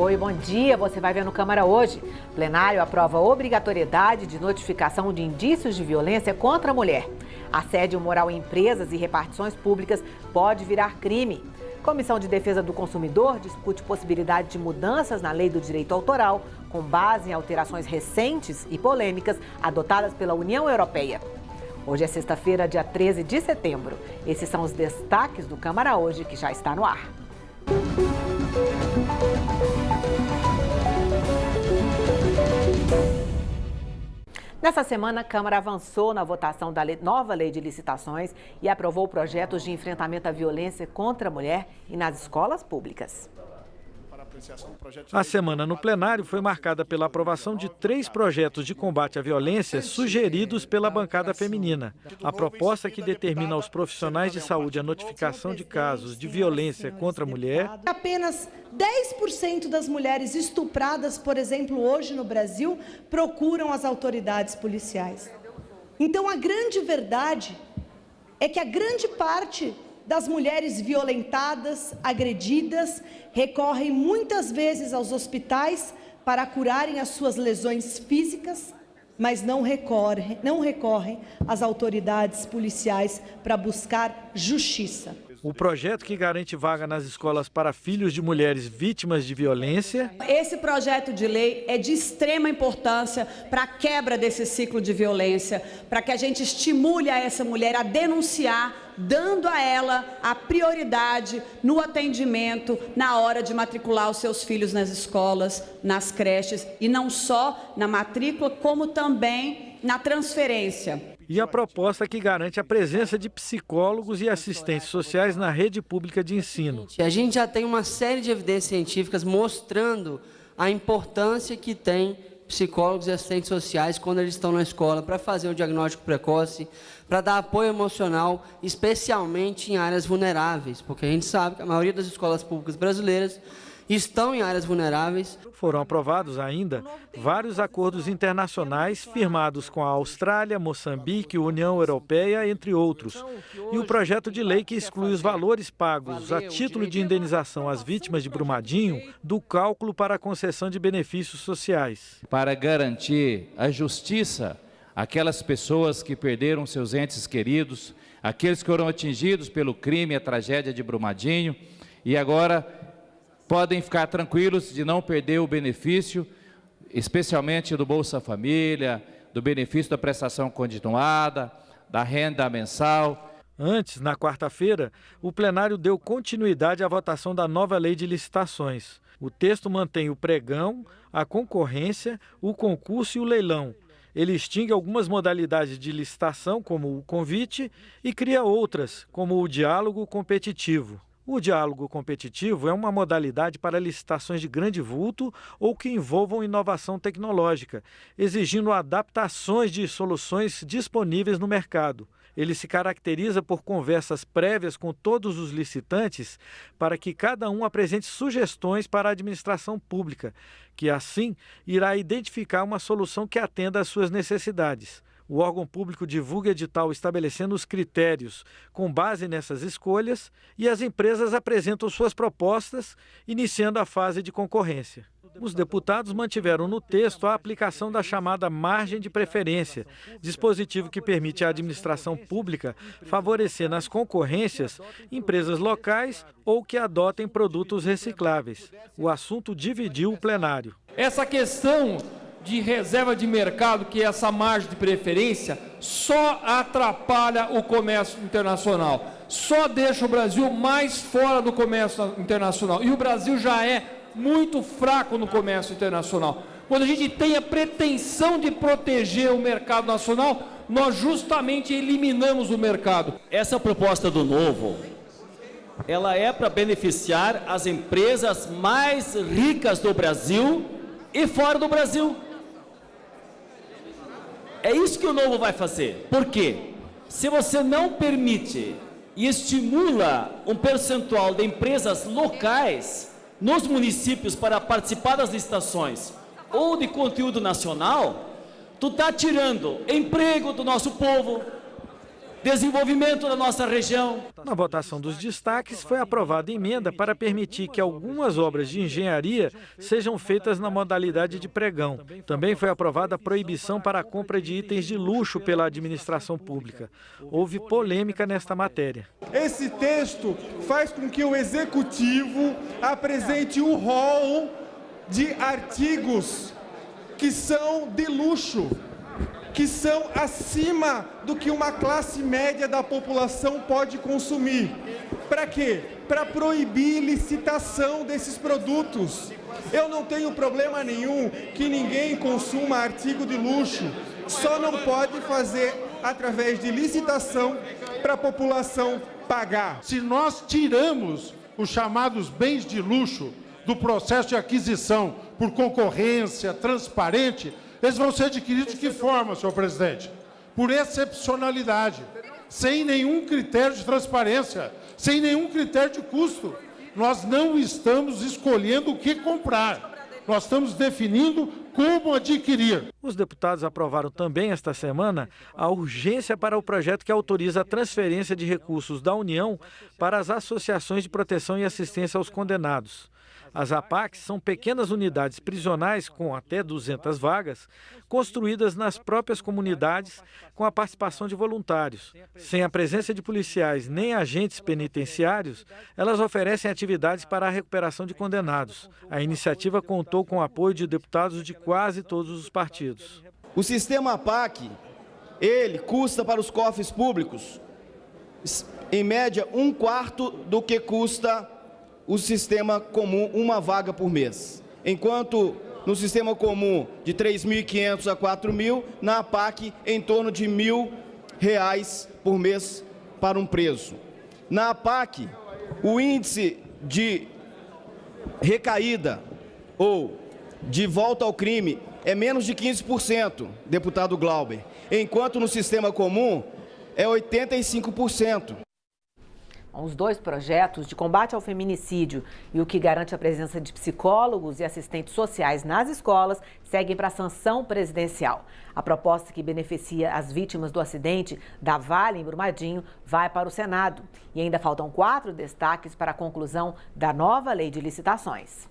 Oi, bom dia. Você vai ver no Câmara hoje. Plenário aprova a obrigatoriedade de notificação de indícios de violência contra a mulher. Assédio moral em empresas e repartições públicas pode virar crime. Comissão de Defesa do Consumidor discute possibilidade de mudanças na lei do direito autoral, com base em alterações recentes e polêmicas adotadas pela União Europeia. Hoje é sexta-feira, dia 13 de setembro. Esses são os destaques do Câmara hoje, que já está no ar. Nessa semana, a Câmara avançou na votação da nova lei de licitações e aprovou projetos de enfrentamento à violência contra a mulher e nas escolas públicas. A semana no plenário foi marcada pela aprovação de 3 projetos de combate à violência sugeridos pela bancada feminina. A proposta que determina aos profissionais de saúde a notificação de casos de violência contra a mulher. Apenas 10% das mulheres estupradas, por exemplo, hoje no Brasil, procuram as autoridades policiais. Então, a grande verdade é que a grande parte das mulheres violentadas, agredidas, recorrem muitas vezes aos hospitais para curarem as suas lesões físicas, mas não recorrem às autoridades policiais para buscar justiça. O projeto que garante vaga nas escolas para filhos de mulheres vítimas de violência. Esse projeto de lei é de extrema importância para a quebra desse ciclo de violência, para que a gente estimule a essa mulher a denunciar, dando a ela a prioridade no atendimento, na hora de matricular os seus filhos nas escolas, nas creches, e não só na matrícula, como também na transferência. E a proposta que garante a presença de psicólogos e assistentes sociais na rede pública de ensino. A gente já tem uma série de evidências científicas mostrando a importância que tem psicólogos e assistentes sociais quando eles estão na escola para fazer o diagnóstico precoce, para dar apoio emocional, especialmente em áreas vulneráveis, porque a gente sabe que a maioria das escolas públicas brasileiras estão em áreas vulneráveis. Foram aprovados ainda vários acordos internacionais firmados com a Austrália, Moçambique, União Europeia, entre outros. E o projeto de lei que exclui os valores pagos a título de indenização às vítimas de Brumadinho do cálculo para a concessão de benefícios sociais. Para garantir a justiça àquelas pessoas que perderam seus entes queridos, aqueles que foram atingidos pelo crime e a tragédia de Brumadinho e agora podem ficar tranquilos de não perder o benefício, especialmente do Bolsa Família, do benefício da prestação continuada, da renda mensal. Antes, na quarta-feira, o plenário deu continuidade à votação da nova lei de licitações. O texto mantém o pregão, a concorrência, o concurso e o leilão. Ele extingue algumas modalidades de licitação, como o convite, e cria outras, como o diálogo competitivo. O diálogo competitivo é uma modalidade para licitações de grande vulto ou que envolvam inovação tecnológica, exigindo adaptações de soluções disponíveis no mercado. Ele se caracteriza por conversas prévias com todos os licitantes para que cada um apresente sugestões para a administração pública, que assim irá identificar uma solução que atenda às suas necessidades. O órgão público divulga edital estabelecendo os critérios com base nessas escolhas e as empresas apresentam suas propostas, iniciando a fase de concorrência. Os deputados mantiveram no texto a aplicação da chamada margem de preferência, dispositivo que permite à administração pública favorecer nas concorrências empresas locais ou que adotem produtos recicláveis. O assunto dividiu o plenário. Essa questão de reserva de mercado, que é essa margem de preferência, só atrapalha o comércio internacional, só deixa o Brasil mais fora do comércio internacional, e o Brasil já é muito fraco no comércio internacional. Quando a gente tem a pretensão de proteger o mercado nacional, nós justamente eliminamos o mercado. Essa proposta do novo, ela é para beneficiar as empresas mais ricas do Brasil e fora do Brasil. É isso que o novo vai fazer. Por quê? Se você não permite e estimula um percentual de empresas locais nos municípios para participar das licitações ou de conteúdo nacional, tu está tirando emprego do nosso povo, desenvolvimento da nossa região. Na votação dos destaques, foi aprovada emenda para permitir que algumas obras de engenharia sejam feitas na modalidade de pregão. Também foi aprovada a proibição para a compra de itens de luxo pela administração pública. Houve polêmica nesta matéria. Esse texto faz com que o Executivo apresente um rol de artigos que são de luxo, que são acima do que uma classe média da população pode consumir. Para quê? Para proibir licitação desses produtos. Eu não tenho problema nenhum que ninguém consuma artigo de luxo, só não pode fazer através de licitação para a população pagar. Se nós tiramos os chamados bens de luxo do processo de aquisição por concorrência transparente, eles vão ser adquiridos de que forma, senhor presidente? Por excepcionalidade, sem nenhum critério de transparência, sem nenhum critério de custo. Nós não estamos escolhendo o que comprar, nós estamos definindo como adquirir. Os deputados aprovaram também esta semana a urgência para o projeto que autoriza a transferência de recursos da União para as associações de proteção e assistência aos condenados. As APACs são pequenas unidades prisionais com até 200 vagas, construídas nas próprias comunidades com a participação de voluntários. Sem a presença de policiais nem agentes penitenciários, elas oferecem atividades para a recuperação de condenados. A iniciativa contou com o apoio de deputados de quase todos os partidos. O sistema APAC, ele custa para os cofres públicos, em média, 1/4 do que custa o sistema comum, uma vaga por mês. Enquanto no sistema comum de 3.500 a 4.000, na APAC em torno de R$1.000 por mês para um preso. Na APAC, o índice de recaída ou de volta ao crime é menos de 15%, deputado Glauber, enquanto no sistema comum é 85%. Os dois projetos de combate ao feminicídio e o que garante a presença de psicólogos e assistentes sociais nas escolas seguem para a sanção presidencial. A proposta que beneficia as vítimas do acidente da Vale em Brumadinho vai para o Senado. E ainda faltam 4 destaques para a conclusão da nova lei de licitações.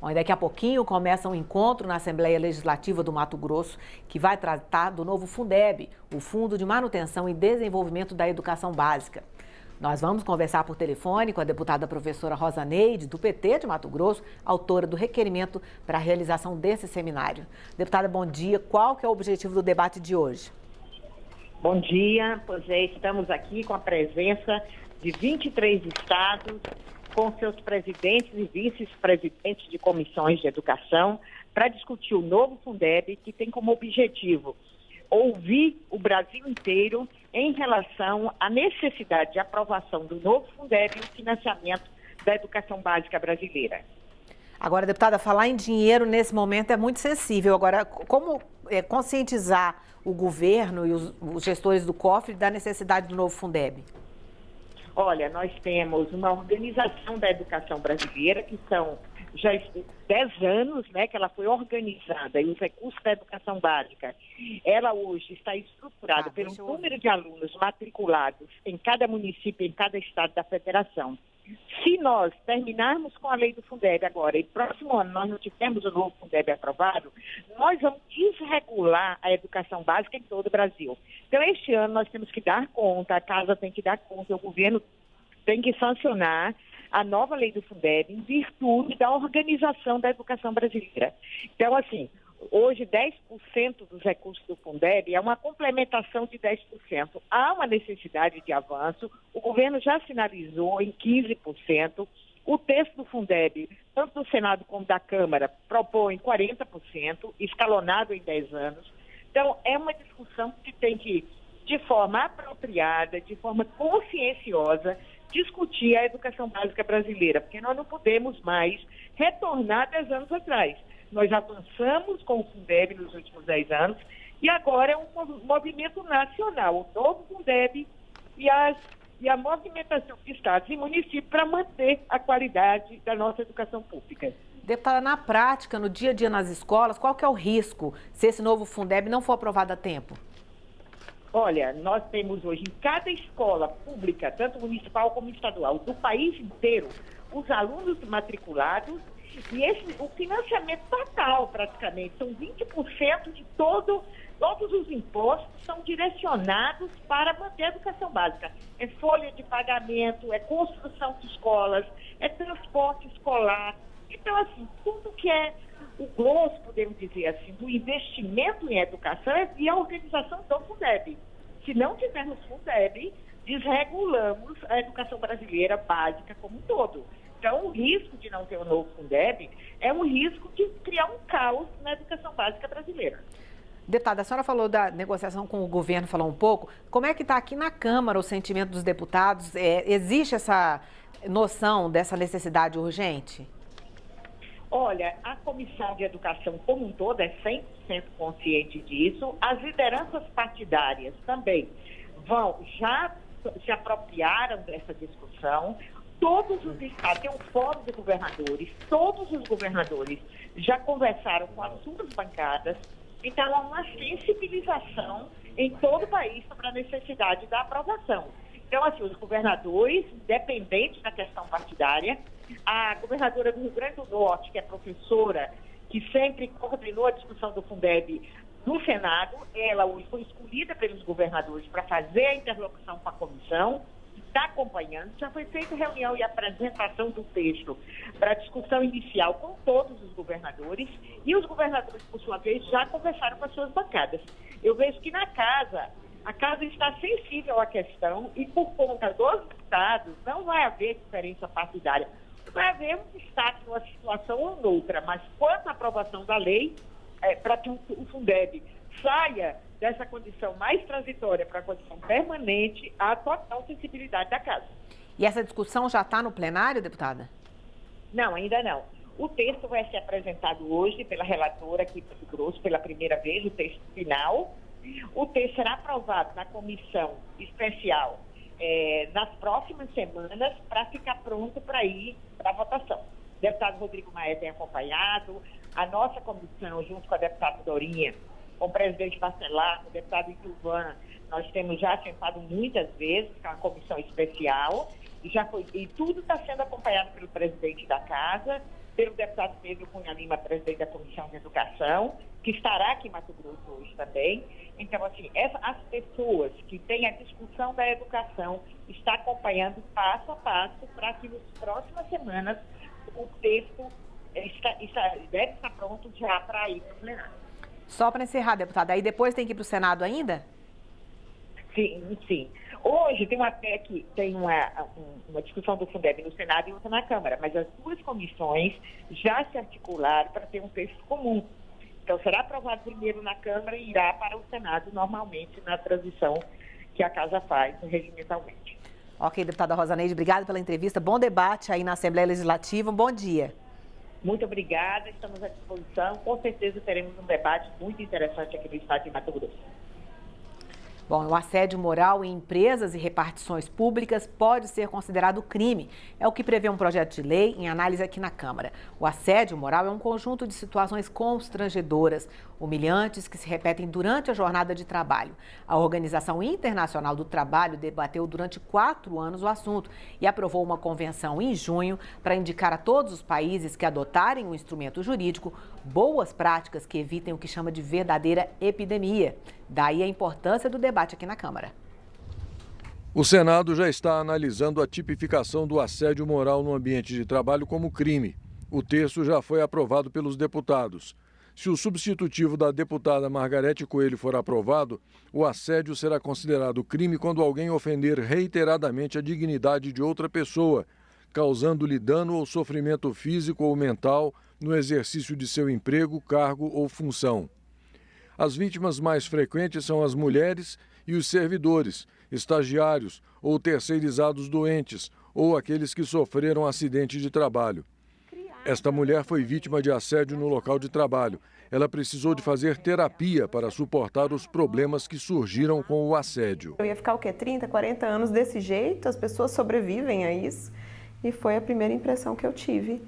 Bom, e daqui a pouquinho começa um encontro na Assembleia Legislativa do Mato Grosso que vai tratar do novo Fundeb, o Fundo de Manutenção e Desenvolvimento da Educação Básica. Nós vamos conversar por telefone com a deputada professora Rosa Neide, do PT de Mato Grosso, autora do requerimento para a realização desse seminário. Deputada, bom dia. Qual que é o objetivo do debate de hoje? Bom dia. Pois é, estamos aqui com a presença de 23 estados, com seus presidentes e vice-presidentes de comissões de educação, para discutir o novo Fundeb, que tem como objetivo ouvir o Brasil inteiro em relação à necessidade de aprovação do novo Fundeb e o financiamento da educação básica brasileira. Agora, deputada, falar em dinheiro nesse momento é muito sensível. Agora, como conscientizar o governo e os gestores do cofre da necessidade do novo Fundeb? Olha, nós temos uma organização da educação brasileira, que são já 10 anos, né, que ela foi organizada, e os recursos da educação básica, ela hoje está estruturada pelo número de alunos matriculados em cada município, em cada estado da federação. Se nós terminarmos com a lei do Fundeb agora e próximo ano nós não tivermos o novo Fundeb aprovado, nós vamos desregular a educação básica em todo o Brasil. Então, este ano nós temos que dar conta, a casa tem que dar conta, o governo tem que sancionar a nova lei do Fundeb em virtude da organização da educação brasileira. Então, assim, hoje 10% dos recursos do Fundeb é uma complementação de 10%. Há uma necessidade de avanço, o governo já sinalizou em 15%, o texto do Fundeb, tanto do Senado como da Câmara, propõe 40%, escalonado em 10 anos. Então, é uma discussão que tem que, de forma apropriada, de forma conscienciosa, discutir a educação básica brasileira, porque nós não podemos mais retornar 10 anos atrás. Nós avançamos com o Fundeb nos últimos 10 anos e agora é um movimento nacional, o novo Fundeb e a movimentação de estados e municípios para manter a qualidade da nossa educação pública. Deputada, na prática, no dia a dia nas escolas, qual que é o risco se esse novo Fundeb não for aprovado a tempo? Olha, nós temos hoje em cada escola pública, tanto municipal como estadual, do país inteiro, os alunos matriculados e o financiamento total, praticamente, são 20% de todos os impostos são direcionados para manter a educação básica. É folha de pagamento, é construção de escolas, é transporte escolar. Então, assim, tudo que é o grosso, podemos dizer assim, do investimento em educação é via organização do Fundeb. Se não tivermos Fundeb, desregulamos a educação brasileira básica como um todo. Então, o risco de não ter o novo Fundeb é um risco de criar um caos na educação básica brasileira. Deputada, a senhora falou da negociação com o governo, falou um pouco. Como é que está aqui na Câmara o sentimento dos deputados? Existe essa noção dessa necessidade urgente? Olha, a Comissão de Educação como um todo é 100% consciente disso. As lideranças partidárias também já se apropriaram dessa discussão. Todos os estados, tem um fórum de governadores, todos os governadores já conversaram com as suas bancadas. Então, há uma sensibilização em todo o país sobre a necessidade da aprovação. Então, assim, os governadores, independentes da questão partidária, a governadora do Rio Grande do Norte, que é professora, que sempre coordenou a discussão do Fundeb no Senado, ela hoje foi escolhida pelos governadores para fazer a interlocução com a comissão, está acompanhando, já foi feita reunião e apresentação do texto para discussão inicial com todos os governadores, e os governadores, por sua vez, já conversaram com as suas bancadas. Eu vejo que na casa, a casa está sensível à questão e, por conta dos estados, não vai haver diferença partidária. Vai haver um destaque numa situação ou noutra, mas quanto à aprovação da lei, para que o Fundeb saia dessa condição mais transitória para a condição permanente, há total sensibilidade da casa. E essa discussão já está no plenário, deputada? Não, ainda não. O texto vai ser apresentado hoje pela relatora aqui do Mato Grosso, pela primeira vez, o texto final. O texto será aprovado na comissão especial nas próximas semanas para ficar pronto para ir para a votação. O deputado Rodrigo Maia tem acompanhado, a nossa comissão, junto com a deputada Dorinha, com o presidente Bacelar, com o deputado Iturvan, nós temos já sentado muitas vezes, que é uma comissão especial, e tudo está sendo acompanhado pelo presidente da Casa, pelo deputado Pedro Cunha Lima, presidente da Comissão de Educação, que estará aqui em Mato Grosso hoje também. Então, assim, as pessoas que têm a discussão da educação estão acompanhando passo a passo para que nas próximas semanas o texto deve estar pronto já para ir para o plenário. Só para encerrar, deputada, aí depois tem que ir para o Senado ainda? Sim, sim. Hoje tem uma discussão do Fundeb no Senado e outra na Câmara, mas as duas comissões já se articularam para ter um texto comum. Então, será aprovado primeiro na Câmara e irá para o Senado normalmente na transição que a Casa faz regimentalmente. Ok, deputada Rosaneide, obrigada pela entrevista. Bom debate aí na Assembleia Legislativa. Um bom dia. Muito obrigada, estamos à disposição. Com certeza teremos um debate muito interessante aqui no estado de Mato Grosso. Bom, o assédio moral em empresas e repartições públicas pode ser considerado crime. É o que prevê um projeto de lei em análise aqui na Câmara. O assédio moral é um conjunto de situações constrangedoras, humilhantes, que se repetem durante a jornada de trabalho. A Organização Internacional do Trabalho debateu durante 4 anos o assunto e aprovou uma convenção em junho para indicar a todos os países que adotarem um instrumento jurídico boas práticas que evitem o que chama de verdadeira epidemia. Daí a importância do debate aqui na Câmara. O Senado já está analisando a tipificação do assédio moral no ambiente de trabalho como crime. O texto já foi aprovado pelos deputados. Se o substitutivo da deputada Margarete Coelho for aprovado, o assédio será considerado crime quando alguém ofender reiteradamente a dignidade de outra pessoa, causando-lhe dano ou sofrimento físico ou mental no exercício de seu emprego, cargo ou função. As vítimas mais frequentes são as mulheres e os servidores, estagiários ou terceirizados doentes ou aqueles que sofreram acidente de trabalho. Esta mulher foi vítima de assédio no local de trabalho. Ela precisou de fazer terapia para suportar os problemas que surgiram com o assédio. Eu ia ficar 30, 40 anos desse jeito, as pessoas sobrevivem a isso. E foi a primeira impressão que eu tive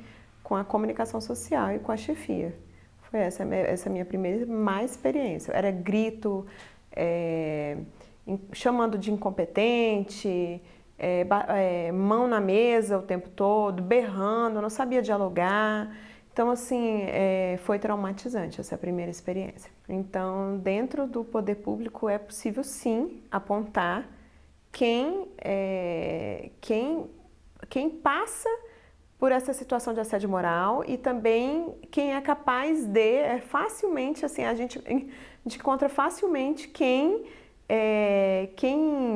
com a comunicação social e com a chefia. Foi essa minha primeira má experiência. Era grito, chamando de incompetente, mão na mesa o tempo todo, berrando, não sabia dialogar. Então, assim, foi traumatizante essa primeira experiência. Então, dentro do poder público é possível, sim, apontar quem passa por essa situação de assédio moral e também quem é capaz de, facilmente, assim, a gente encontra facilmente quem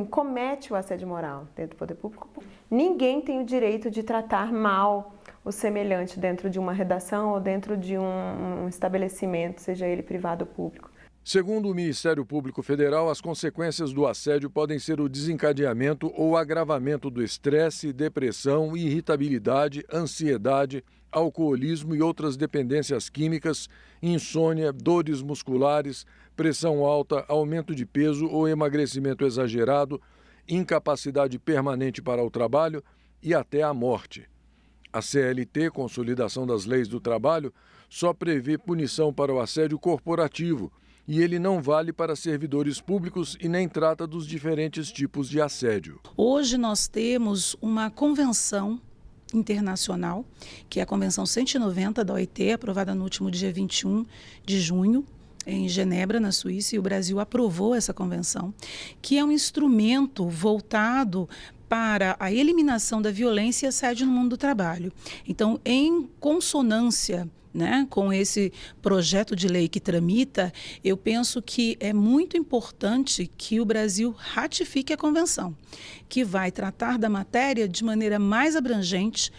comete o assédio moral dentro do poder público. Ninguém tem o direito de tratar mal o semelhante dentro de uma redação ou dentro de um estabelecimento, seja ele privado ou público. Segundo o Ministério Público Federal, as consequências do assédio podem ser o desencadeamento ou agravamento do estresse, depressão, irritabilidade, ansiedade, alcoolismo e outras dependências químicas, insônia, dores musculares, pressão alta, aumento de peso ou emagrecimento exagerado, incapacidade permanente para o trabalho e até a morte. A CLT, Consolidação das Leis do Trabalho, só prevê punição para o assédio corporativo e ele não vale para servidores públicos e nem trata dos diferentes tipos de assédio. Hoje nós temos uma convenção internacional, que é a Convenção 190 da OIT, aprovada no último dia 21 de junho, em Genebra, na Suíça, e o Brasil aprovou essa convenção, que é um instrumento voltado para a eliminação da violência e assédio no mundo do trabalho. Então, em consonância, com esse projeto de lei que tramita, eu penso que é muito importante que o Brasil ratifique a convenção, que vai tratar da matéria de maneira mais abrangente,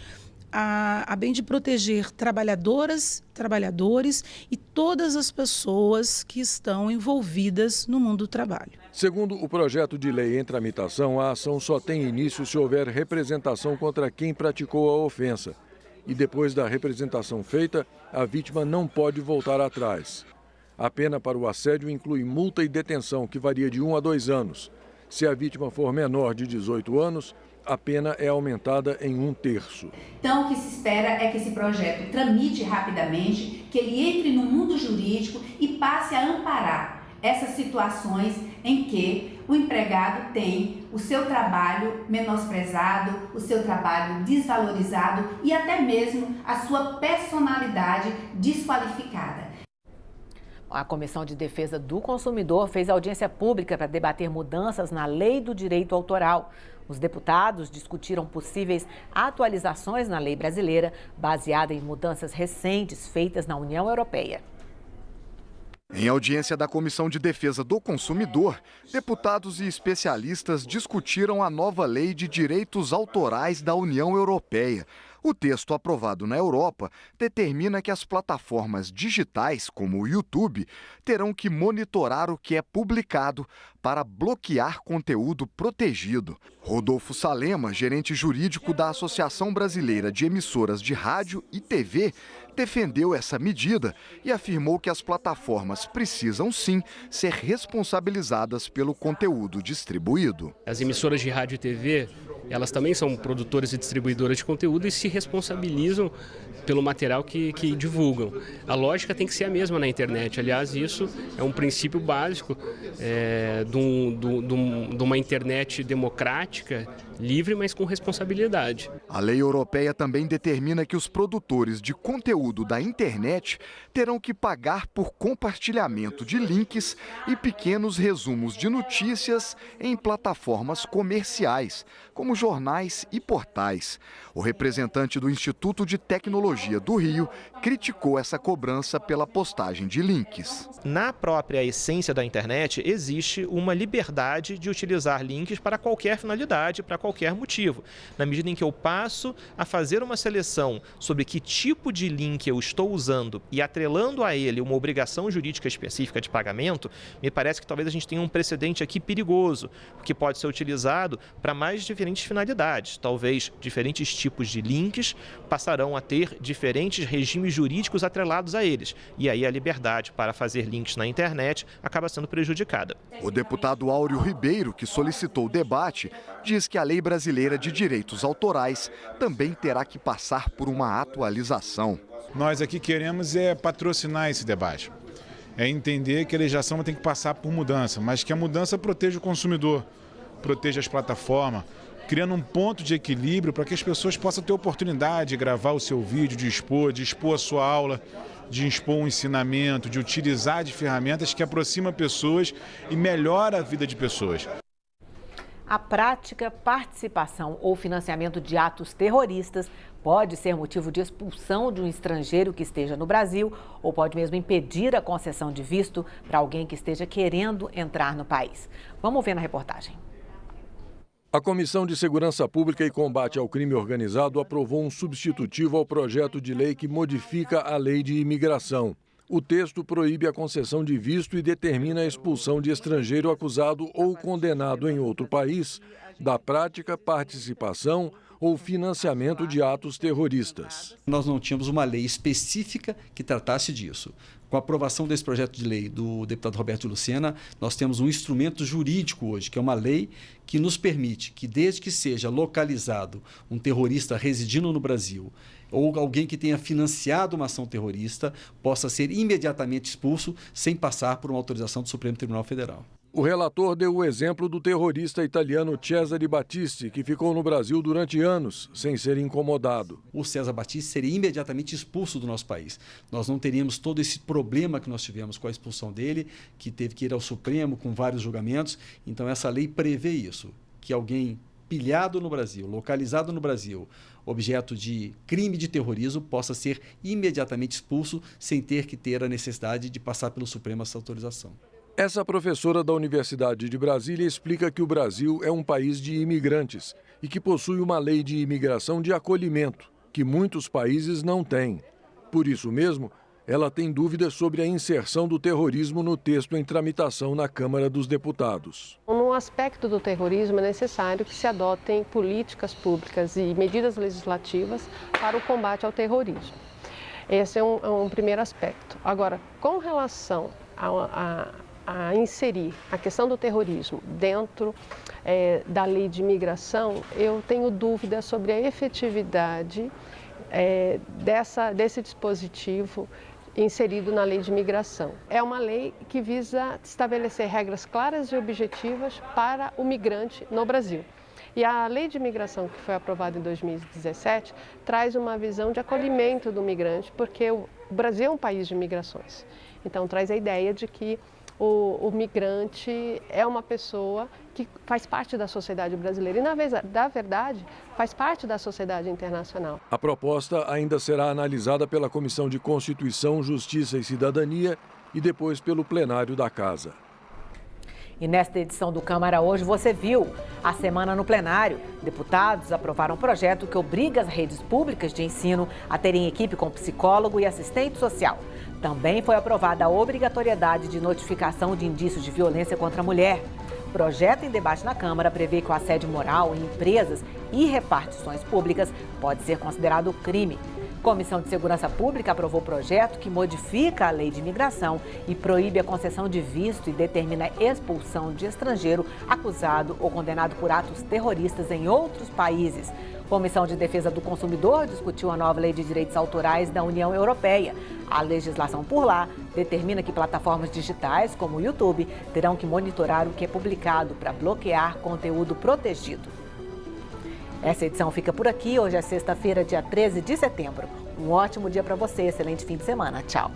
a bem de proteger trabalhadoras, trabalhadores e todas as pessoas que estão envolvidas no mundo do trabalho. Segundo o projeto de lei em tramitação, a ação só tem início se houver representação contra quem praticou a ofensa. E depois da representação feita, a vítima não pode voltar atrás. A pena para o assédio inclui multa e detenção, que varia de 1 a 2 anos. Se a vítima for menor de 18 anos, a pena é aumentada em 1/3. Então, o que se espera é que esse projeto tramite rapidamente, que ele entre no mundo jurídico e passe a amparar essas situações em que o empregado tem o seu trabalho menosprezado, o seu trabalho desvalorizado e até mesmo a sua personalidade desqualificada. A Comissão de Defesa do Consumidor fez audiência pública para debater mudanças na Lei do Direito Autoral. Os deputados discutiram possíveis atualizações na lei brasileira, baseada em mudanças recentes feitas na União Europeia. Em audiência da Comissão de Defesa do Consumidor, deputados e especialistas discutiram a nova Lei de Direitos Autorais da União Europeia. O texto aprovado na Europa determina que as plataformas digitais, como o YouTube, terão que monitorar o que é publicado para bloquear conteúdo protegido. Rodolfo Salema, gerente jurídico da Associação Brasileira de Emissoras de Rádio e TV, defendeu essa medida e afirmou que as plataformas precisam sim ser responsabilizadas pelo conteúdo distribuído. As emissoras de rádio e TV, elas também são produtoras e distribuidoras de conteúdo e se responsabilizam pelo material que divulgam. A lógica tem que ser a mesma na internet. Aliás, isso é um princípio básico de uma internet democrática, livre, mas com responsabilidade. A lei europeia também determina que os produtores de conteúdo da internet terão que pagar por compartilhamento de links e pequenos resumos de notícias em plataformas comerciais, como jornais e portais. O representante do Instituto de Tecnologia do Rio criticou essa cobrança pela postagem de links. Na própria essência da internet, existe uma liberdade de utilizar links para qualquer finalidade, para qualquer motivo. Na medida em que eu passo a fazer uma seleção sobre que tipo de link eu estou usando e atrelando a ele uma obrigação jurídica específica de pagamento, me parece que talvez a gente tenha um precedente aqui perigoso, que pode ser utilizado para mais diferentes finalidades. Talvez diferentes tipos de links passarão a ter diferentes regimes jurídicos atrelados a eles. E aí a liberdade para fazer links na internet acaba sendo prejudicada. O deputado Áureo Ribeiro, que solicitou o debate, diz que a Lei Brasileira de Direitos Autorais também terá que passar por uma atualização. Nós aqui queremos patrocinar esse debate. é entender que a legislação tem que passar por mudança, mas que a mudança proteja o consumidor, proteja as plataformas, criando um ponto de equilíbrio para que as pessoas possam ter oportunidade de gravar o seu vídeo, de expor a sua aula, de expor um ensinamento, de utilizar de ferramentas que aproximam pessoas e melhora a vida de pessoas. A prática, participação ou financiamento de atos terroristas pode ser motivo de expulsão de um estrangeiro que esteja no Brasil ou pode mesmo impedir a concessão de visto para alguém que esteja querendo entrar no país. Vamos ver na reportagem. A Comissão de Segurança Pública e Combate ao Crime Organizado aprovou um substitutivo ao projeto de lei que modifica a lei de imigração. O texto proíbe a concessão de visto e determina a expulsão de estrangeiro acusado ou condenado em outro país da prática, participação ou financiamento de atos terroristas. Nós não tínhamos uma lei específica que tratasse disso. Com a aprovação desse projeto de lei do deputado Roberto de Lucena, nós temos um instrumento jurídico hoje, que é uma lei que nos permite que, desde que seja localizado um terrorista residindo no Brasil ou alguém que tenha financiado uma ação terrorista, possa ser imediatamente expulso sem passar por uma autorização do Supremo Tribunal Federal. O relator deu o exemplo do terrorista italiano Cesare Battisti, que ficou no Brasil durante anos, sem ser incomodado. O Cesare Battisti seria imediatamente expulso do nosso país. Nós não teríamos todo esse problema que nós tivemos com a expulsão dele, que teve que ir ao Supremo com vários julgamentos. Então, essa lei prevê isso, que alguém pilhado no Brasil, localizado no Brasil, objeto de crime de terrorismo, possa ser imediatamente expulso sem ter que ter a necessidade de passar pelo Supremo essa autorização. Essa professora da Universidade de Brasília explica que o Brasil é um país de imigrantes e que possui uma lei de imigração de acolhimento, que muitos países não têm. Por isso mesmo, ela tem dúvidas sobre a inserção do terrorismo no texto em tramitação na Câmara dos Deputados. No aspecto do terrorismo, é necessário que se adotem políticas públicas e medidas legislativas para o combate ao terrorismo. Esse é um primeiro aspecto. Agora, com relação a inserir a questão do terrorismo dentro da lei de imigração, eu tenho dúvidas sobre a efetividade desse dispositivo inserido na lei de imigração. É uma lei que visa estabelecer regras claras e objetivas para o migrante no Brasil. E a lei de imigração que foi aprovada em 2017 traz uma visão de acolhimento do migrante, porque o Brasil é um país de migrações. Então traz a ideia de que o migrante é uma pessoa que faz parte da sociedade brasileira e, na verdade, faz parte da sociedade internacional. A proposta ainda será analisada pela Comissão de Constituição, Justiça e Cidadania e depois pelo plenário da Casa. E nesta edição do Câmara Hoje, você viu a semana no plenário. Deputados aprovaram um projeto que obriga as redes públicas de ensino a terem equipe com psicólogo e assistente social. Também foi aprovada a obrigatoriedade de notificação de indícios de violência contra a mulher. O projeto em debate na Câmara prevê que o assédio moral em empresas e repartições públicas pode ser considerado crime. A Comissão de Segurança Pública aprovou o projeto que modifica a lei de imigração e proíbe a concessão de visto e determina a expulsão de estrangeiro acusado ou condenado por atos terroristas em outros países. A Comissão de Defesa do Consumidor discutiu a nova lei de direitos autorais da União Europeia. A legislação por lá determina que plataformas digitais, como o YouTube, terão que monitorar o que é publicado para bloquear conteúdo protegido. Essa edição fica por aqui. Hoje é sexta-feira, dia 13 de setembro. Um ótimo dia para você, excelente fim de semana. Tchau.